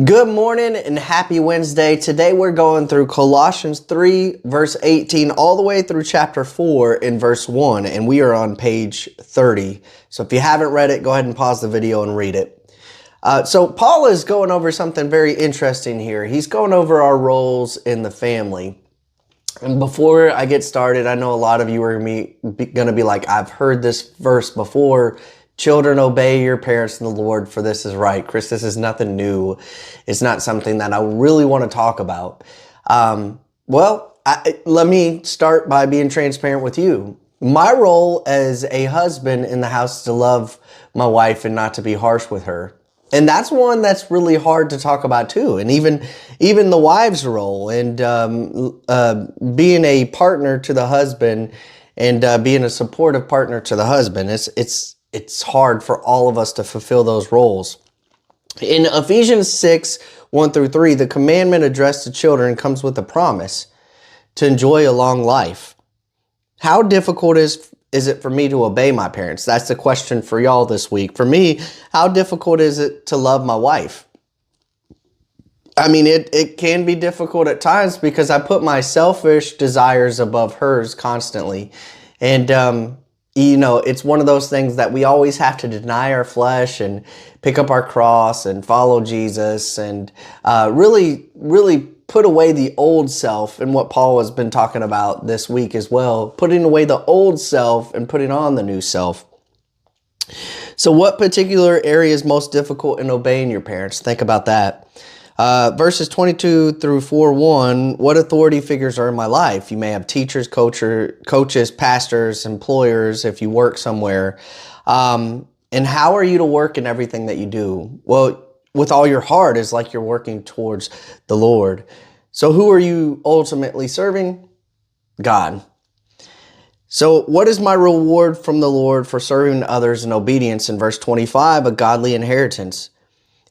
Good morning and happy Wednesday. Today we're going through Colossians 3 verse 18 all the way through chapter 4 in verse 1, and we are on page 30. So if you haven't read it, go ahead and pause the video and read it. So Paul is going over something very interesting here. He's going over our roles in the family. And before I get started, I know a lot of you are going to be like, I've heard this verse before. Children, obey your parents in the Lord, for this is right. Chris, this is nothing new. It's not something that I really want to talk about. Let me start by being transparent with you. My role as a husband in the house is to love my wife and not to be harsh with her. And that's one that's really hard to talk about too. And even the wife's role and being a partner to the husband and being a supportive partner to the husband, it's hard for all of us to fulfill those roles. In Ephesians 6, 1 through 3, the commandment addressed to children comes with a promise to enjoy a long life. How difficult is it for me to obey my parents? That's the question for y'all this week. For me, how difficult is it to love my wife? I mean, it can be difficult at times because I put my selfish desires above hers constantly. And, it's one of those things that we always have to deny our flesh and pick up our cross and follow Jesus and really put away the old self, and what Paul has been talking about this week as well, putting away the old self and putting on the new self. So what particular area is most difficult in obeying your parents? Think about that. Verses 22 through 4:1, what authority figures are in my life? You may have teachers, coaches, pastors, employers, if you work somewhere. And how are you to work in everything that you do? Well, with all your heart is like you're working towards the Lord. So who are you ultimately serving? God. So what is my reward from the Lord for serving others in obedience? In verse 25, a godly inheritance.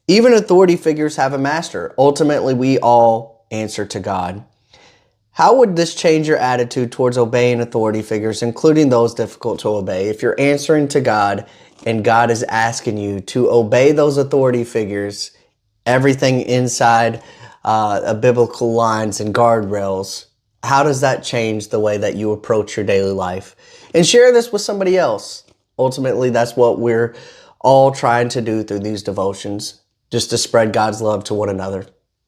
Even authority figures have a master. Ultimately, we all answer to God. How would this change your attitude towards obeying authority figures, including those difficult to obey? If you're answering to God and God is asking you to obey those authority figures, everything inside biblical lines and guardrails, how does that change the way that you approach your daily life? And share this with somebody else. Ultimately, that's what we're all trying to do through these devotions, just to spread God's love to one another.